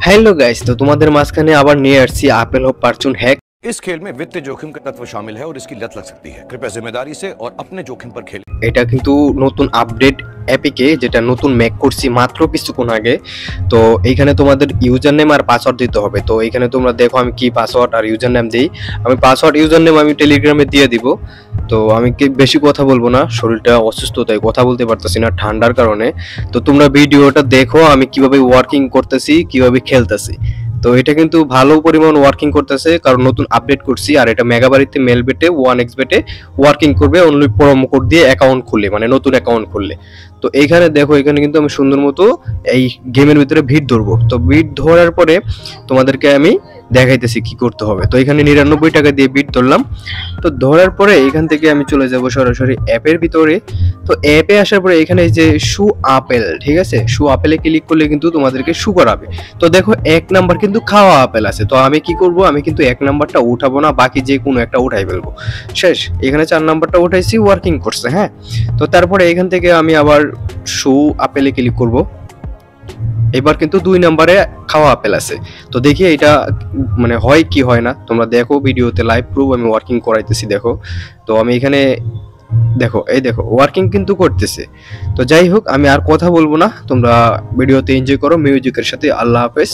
Hello guys, तो तुम्हारे माঝখানে আবার নিয়ে আসছি আপেল ও পারচুন হ্যাক। इस खेल में वित्तीय जोखिम का तत्व शामिल है और इसकी लत लग सकती है। कृपया जिम्मेदारी से और अपने जोखिम पर खेलें। এটা কিন্তু নতুন আপডেট এপিকে, যেটা নতুন মেক করছি মাত্র কিছুক্ষণ আগে। তো এইখানে তোমাদের ইউজার নেম আর পাসওয়ার্ড দিতে হবে। তো এইখানে তোমরা দেখো আমি কি পাসওয়ার্ড আর ইউজার নেম দিই। আমি পাসওয়ার্ড ইউজার নেম আমি টেলিগ্রামে দিয়ে দিব। তো আমি কি বেশি কথা বলবো না, শরীরটা অসুস্থ তাই কথা বলতে পারতেছি না ঠান্ডার কারণে। তো তোমরা ভিডিওটা দেখো আমি কিভাবে ওয়ার্কিং করতেছি, কিভাবে খেলতেছি। তো এটা কিন্তু ভালো পরিমাণ ওয়ার্কিং করতেছে, কারণ নতুন আপডেট করছি। আর এটা মেগাবাড়িতে মেল বেটে 1x বেটে ওয়ার্কিং করবে অনলি প্রোমো কোড দিয়ে অ্যাকাউন্ট খুললে, মানে নতুন অ্যাকাউন্ট খুললে। তো এইখানে দেখো, এখানে কিন্তু আমি সুন্দর মতো এই গেমের ভিতরে ভিড় ধরবো। তো ভিড় ধরার পরে তোমাদেরকে আমি দেখাইতেছি কি করতে হবে। তো এখানে 99 টাকা দিয়ে বিট ধরলাম। তো ধরার পরে এখান থেকে আমি চলে যাব সরাসরি অ্যাপের ভিতরে। তো অ্যাপে আসার পরে এখানে এই যে শু আপেল, ঠিক আছে, শু আপেলে ক্লিক করলে কিন্তু তোমাদেরকে শু করাবে। তো দেখো 1 নাম্বার কিন্তু খাওয়া আপেল আছে। তো আমি কি করব, আমি কিন্তু 1 নাম্বারটা উঠাবো না, বাকি যে কোনো একটা উঠাই ফেলবো। শেষ। এখানে 4 নাম্বারটা উঠাইছি, ওয়ার্কিং করছে। হ্যাঁ, তো তারপরে এখান থেকে আমি আবার শু আপেলে ক্লিক করব। এবার কিন্তু 2 নম্বরে খাওয়া আপেল আছে। তো দেখি এটা মানে হয় কি হয় না, তোমরা দেখো ভিডিওতে লাইভ প্রুফ আমি ওয়ার্কিং করাইতেছি। দেখো, তো আমি এখানে দেখো, এই দেখো ওয়ার্কিং কিন্তু করতেছে। তো যাই হোক, আমি আর কথা বলবো না, তোমরা ভিডিওতে এনজয় করো মিউজিকের সাথে। আল্লাহ হাফেজ।